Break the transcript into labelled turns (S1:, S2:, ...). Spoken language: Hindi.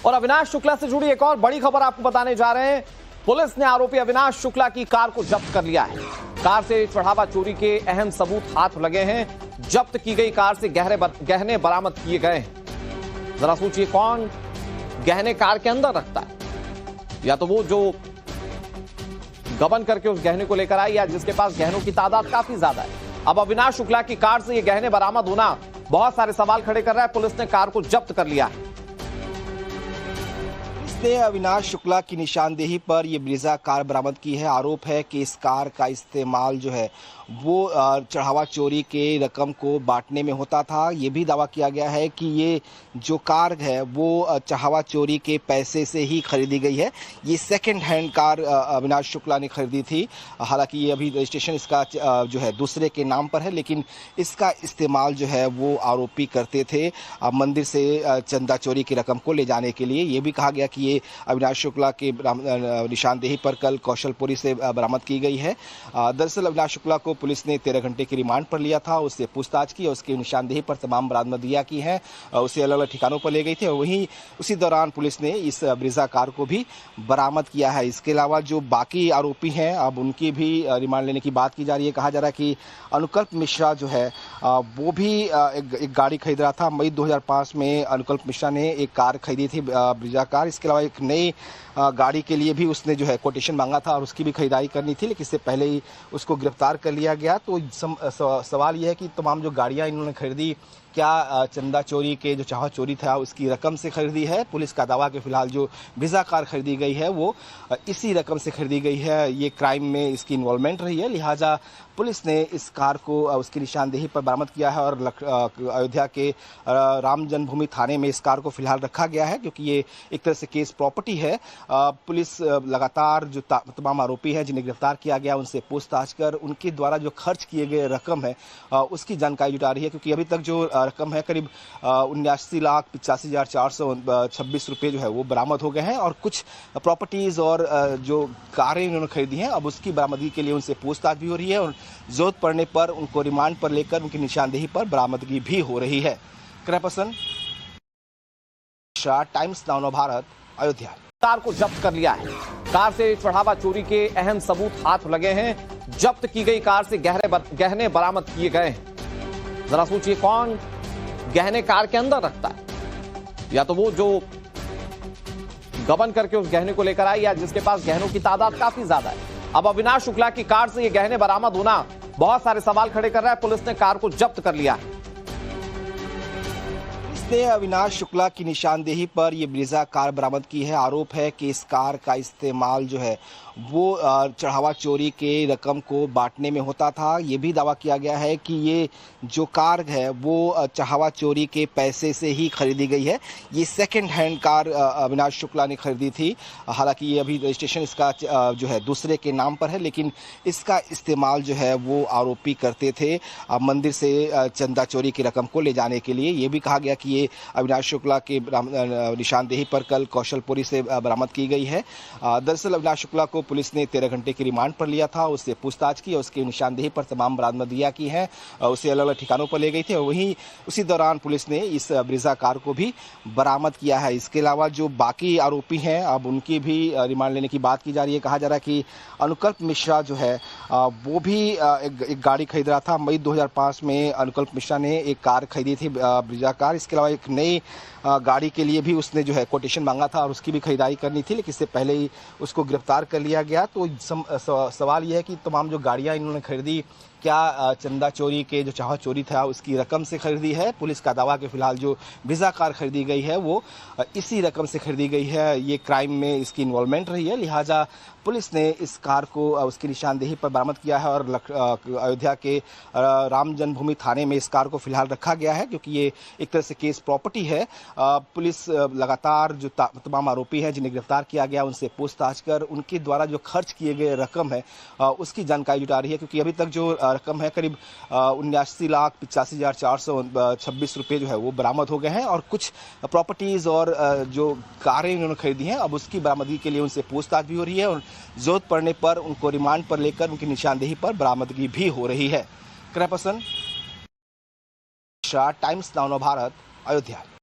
S1: और अविनाश शुक्ला से जुड़ी एक और बड़ी खबर आपको बताने जा रहे हैं। पुलिस ने आरोपी अविनाश शुक्ला की कार को जब्त कर लिया है। कार से चढ़ावा चोरी के अहम सबूत हाथ लगे हैं। जब्त की गई कार से गहने बरामद किए गए हैं। जरा सोचिए, कौन गहने कार के अंदर रखता है? या तो वो जो गबन करके उस गहने को लेकर आए, या जिसके पास गहनों की तादाद काफी ज्यादा है। अब अविनाश शुक्ला की कार से ये गहने बरामद होना बहुत सारे सवाल खड़े कर रहा है। पुलिस ने कार को जब्त कर लिया है।
S2: इसने अविनाश शुक्ला की निशानदेही पर ये ब्रीजा कार बरामद की है। आरोप है कि इस कार का इस्तेमाल जो है वो चढ़ावा चोरी के रकम को बांटने में होता था। ये भी दावा किया गया है कि ये जो कार है वो चढ़ावा चोरी के पैसे से ही खरीदी गई है। ये second hand car Avinash Shukla ने खरीदी थी। हालांकि ये अभी रजिस्ट्रेशन इसका जो है दूसरे के नाम पर है, लेकिन इसका इस्तेमाल जो है वो आरोपी करते थे मंदिर से चंदा चोरी की रकम को ले जाने के लिए। ये भी कहा गया कि ये अविनाश शुक्ला के निशानदेही पर कल कौशलपुरी से बरामद की गई है। दरअसल अविनाश शुक्ला को पुलिस ने 13 घंटे की रिमांड पर लिया था। उससे पूछताछ की और उसकी निशानदेही पर तमाम बरामदगियां की हैं। उसे अलग अलग ठिकानों पर ले गई थी और वहीं उसी दौरान पुलिस ने इस ब्रीजा कार को भी बरामद किया है। इसके अलावा जो बाकी आरोपी हैं, अब उनकी भी रिमांड लेने की बात की जा रही है। कहा जा रहा है कि अनुकल्प मिश्रा जो है वो भी एक गाड़ी खरीद रहा था। मई 2005 में अनुकल्प मिश्रा ने एक कार खरीदी थी, ब्रीजा कार। इसके अलावा एक नई गाड़ी के लिए भी उसने जो है कोटेशन मांगा था और उसकी भी खरीदारी करनी थी, लेकिन इससे पहले ही उसको गिरफ्तार कर लिया गया। तो सवाल यह है कि तमाम जो गाड़ियां इन्होंने खरीदी, क्या चंदा चोरी के जो चाह चोरी था उसकी रकम से खरीदी है? पुलिस का दावा कि फिलहाल जो ब्रीजा कार खरीदी गई है वो इसी रकम से खरीदी गई है। ये क्राइम में इसकी इन्वॉल्वमेंट रही है, लिहाजा पुलिस ने इस कार को उसकी निशानदेही पर बरामद किया है और अयोध्या के राम जन्मभूमि थाने में इस कार को फिलहाल रखा गया है, क्योंकि ये एक तरह से केस प्रॉपर्टी है। पुलिस लगातार जो तमाम आरोपी हैं जिन्हें गिरफ्तार किया गया उनसे पूछताछ कर उनके द्वारा जो खर्च किए गए रकम है उसकी जानकारी जुटा रही है, क्योंकि अभी तक जो रकम है करीब 79,85,426 रुपये जो है वो बरामद हो गए हैं। और कुछ प्रॉपर्टीज़ और जो कारें इन्होंने खरीदी हैं अब उसकी बरामदगी के लिए उनसे पूछताछ भी हो रही है और जरूरत पड़ने पर उनको रिमांड पर लेकर उनकी निशानदेही पर बरामदगी भी हो रही है। Krishna times now Navbharat, Ayodhya.
S1: Car को जब्त कर लिया है। कार से चढ़ावा चोरी के अहम सबूत हाथ लगे हैं। जब्त की गई कार से गहने बरामद किए गए हैं। जरा सोचिए, कौन गहने कार के अंदर रखता है? या तो वो जो गबन करके उस गहने को लेकर आए, या जिसके पास गहनों की तादाद काफी ज्यादा है। अब अविनाश शुक्ला की कार से ये गहने बरामद होना बहुत सारे सवाल खड़े कर रहा है। पुलिस ने कार को जब्त कर लिया है।
S2: इसने अविनाश शुक्ला की निशानदेही पर ये ब्रीजा कार बरामद की है। आरोप है कि इस कार का इस्तेमाल जो है वो चढ़ावा चोरी के रकम को बांटने में होता था। ये भी दावा किया गया है कि ये जो कार है वो चढ़ावा चोरी के पैसे से ही खरीदी गई है। ये second hand car Avinash Shukla ने खरीदी थी। हालांकि ये अभी रजिस्ट्रेशन इसका जो है दूसरे के नाम पर है, लेकिन इसका इस्तेमाल जो है वो आरोपी करते थे मंदिर से चंदा चोरी की रकम को ले जाने के लिए। ये भी कहा गया कि ये अविनाश शुक्ला के निशानदेही पर कल कौशलपुरी से बरामद की गई है। दरअसल अविनाश शुक्ला को पुलिस ने 13 घंटे की रिमांड पर लिया था। उससे पूछताछ की और उसकी निशानदेही पर तमाम बरामदगियां की हैं। उसे अलग अलग ठिकानों पर ले गई थी और वहीं उसी दौरान पुलिस ने इस ब्रीजा कार को भी बरामद किया है। इसके अलावा जो बाकी आरोपी हैं अब उनकी भी रिमांड लेने की बात की जा रही है। कहा जा रहा है कि अनुकल्प मिश्रा जो है वो भी एक गाड़ी खरीद रहा था। मई 2005 में अनुकल्प मिश्रा ने एक कार खरीदी थी, ब्रीजा कार। इसके अलावा एक नई गाड़ी के लिए भी उसने जो है कोटेशन मांगा था और उसकी भी खरीदारी करनी थी, लेकिन इससे पहले ही उसको गिरफ्तार कर लिया गया। तो सवाल यह है कि तमाम जो गाड़ियां इन्होंने खरीदी, क्या चंदा चोरी के जो चाह चोरी था उसकी रकम से खरीदी है? पुलिस का दावा कि फिलहाल जो ब्रीजा कार खरीदी गई है वो इसी रकम से खरीदी गई है। ये क्राइम में इसकी इन्वॉल्वमेंट रही है, लिहाजा पुलिस ने इस कार को उसकी निशानदेही पर बरामद किया है और अयोध्या के राम जन्मभूमि थाने में इस कार को फिलहाल रखा गया है, क्योंकि ये एक तरह से केस प्रॉपर्टी है। पुलिस लगातार जो तमाम आरोपी हैं जिन्हें गिरफ्तार किया गया उनसे पूछताछ कर उनके द्वारा जो खर्च किए गए रकम है उसकी जानकारी जुटा रही है, क्योंकि अभी तक जो रकम है करीब 79,85,426 रुपये जो है वो बरामद हो गए हैं। और कुछ प्रॉपर्टीज़ और जो कारें इन्होंने खरीदी हैं अब उसकी बरामदगी के लिए उनसे पूछताछ भी हो रही है और जरूरत पड़ने पर उनको रिमांड पर लेकर उनकी निशानदेही पर बरामदगी भी हो रही है। Krishna times now Navbharat, Ayodhya.